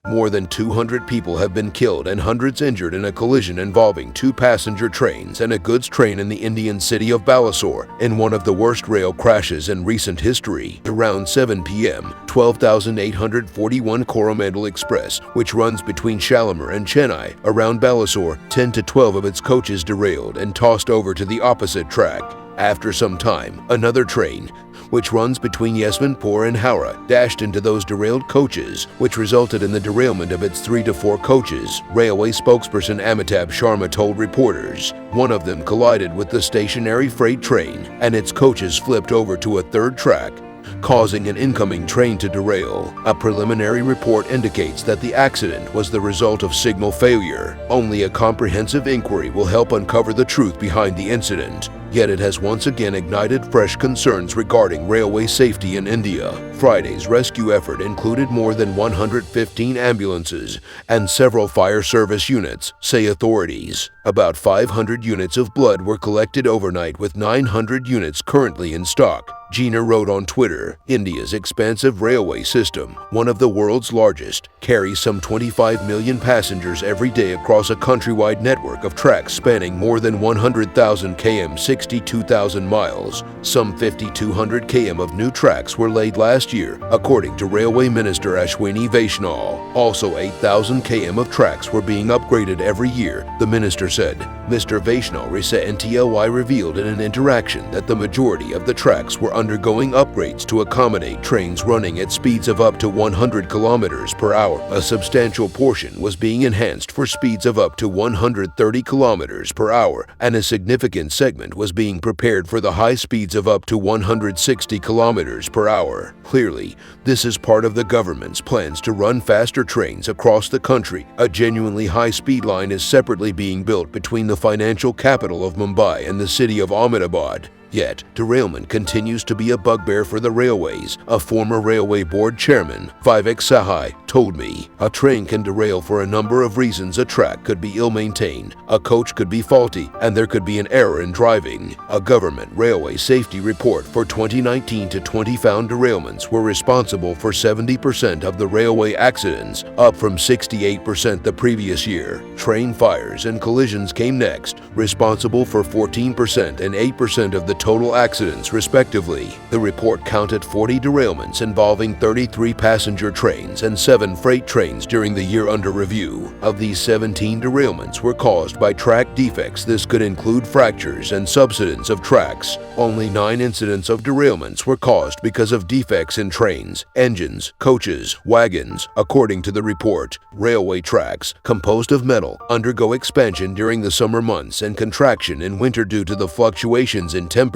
More than 200 people have been killed and hundreds injured in a collision involving two passenger trains and a goods train in the Indian city of Balasore in one of the worst rail crashes in recent history. Around 7 p.m., 12,841 Coromandel Express, which runs between Shalimar and Chennai, around Balasore, 10 to 12 of its coaches derailed and tossed over to the opposite track. After some time, another train, which runs between Yeshwanthpur and Howrah, dashed into those derailed coaches, which resulted in the derailment of its 3 to 4 coaches, railway spokesperson Amitabh Sharma told reporters. One of them collided with the stationary freight train, and its coaches flipped over to a third track, causing an incoming train to derail. A preliminary report indicates that the accident was the result of signal failure. Only a comprehensive inquiry will help uncover the truth behind the incident. Yet it has once again ignited fresh concerns regarding railway safety in India. Friday's rescue effort included more than 115 ambulances and several fire service units, say authorities. About 500 units of blood were collected overnight, with 900 units currently in stock. Gina wrote on Twitter, India's expansive railway system, one of the world's largest, carries some 25 million passengers every day across a countrywide network of tracks spanning more than 100,000 km, 62,000 miles. Some 5,200 km of new tracks were laid last year, according to Railway Minister Ashwini Vaishnaw. Also, 8,000 km of tracks were being upgraded every year, the minister said. Mr. Vaishnaw NTLY revealed in an interaction that the majority of the tracks were undergoing upgrades to accommodate trains running at speeds of up to 100 kilometers per hour. A substantial portion was being enhanced for speeds of up to 130 kilometers per hour, and a significant segment was being prepared for the high speeds of up to 160 kilometers per hour. Clearly, this is part of the government's plans to run faster trains across the country. A genuinely high-speed line is separately being built between the financial capital of Mumbai and the city of Ahmedabad. Yet, derailment continues to be a bugbear for the railways. A former railway board chairman, Vivek Sahai, told me, a train can derail for a number of reasons. A track could be ill-maintained, a coach could be faulty, and there could be an error in driving. A government railway safety report for 2019 to 20 found derailments were responsible for 70% of the railway accidents, up from 68% the previous year. Train fires and collisions came next, responsible for 14% and 8% of the total accidents, respectively. The report counted 40 derailments involving 33 passenger trains and 7 freight trains during the year under review. Of these, 17 derailments were caused by track defects. This could include fractures and subsidence of tracks. Only 9 incidents of derailments were caused because of defects in trains, engines, coaches, wagons. According to the report, railway tracks, composed of metal, undergo expansion during the summer months and contraction in winter due to the fluctuations in temperature.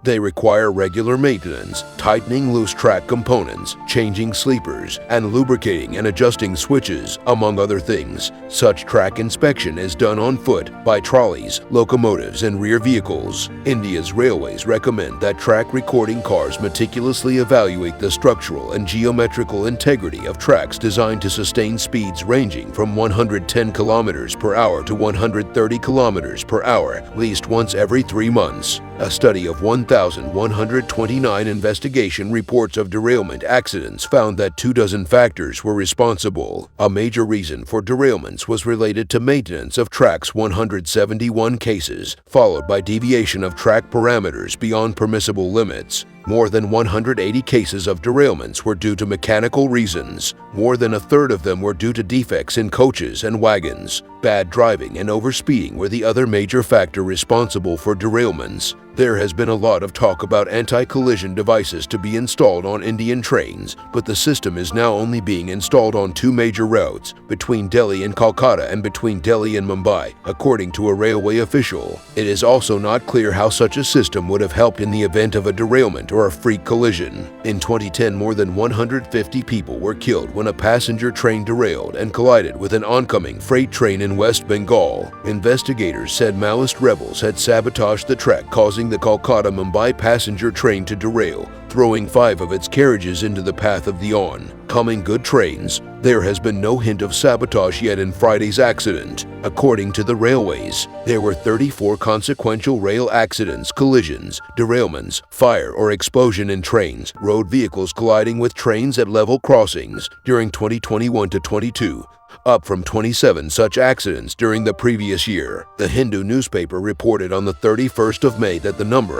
They require regular maintenance, tightening loose track components, changing sleepers, and lubricating and adjusting switches, among other things. Such track inspection is done on foot, by trolleys, locomotives, and rear vehicles. India's railways recommend that track recording cars meticulously evaluate the structural and geometrical integrity of tracks designed to sustain speeds ranging from 110 kilometers per hour to 130 kilometers per hour, at least once every 3 months. A study of 1,129 investigation reports of derailment accidents found that 24 factors were responsible. A major reason for derailments was related to maintenance of tracks, 171 cases, followed by deviation of track parameters beyond permissible limits. More than 180 cases of derailments were due to mechanical reasons. More than a third of them were due to defects in coaches and wagons. Bad driving and overspeeding were the other major factor responsible for derailments. There has been a lot of talk about anti-collision devices to be installed on Indian trains, but the system is now only being installed on 2 major routes, between Delhi and Kolkata and between Delhi and Mumbai, according to a railway official. It is also not clear how such a system would have helped in the event of a derailment or a freak collision. In 2010, more than 150 people were killed when a passenger train derailed and collided with an oncoming freight train in in West Bengal, investigators said Maoist rebels had sabotaged the track, causing the Kolkata-Mumbai passenger train to derail, throwing 5 of its carriages into the path of the oncoming good trains. There has been no hint of sabotage yet in Friday's accident. According to the railways, there were 34 consequential rail accidents, collisions, derailments, fire or explosion in trains, road vehicles colliding with trains at level crossings during 2021 to 22, up from 27 such accidents during the previous year. The Hindu newspaper reported on the 31st of May that the number of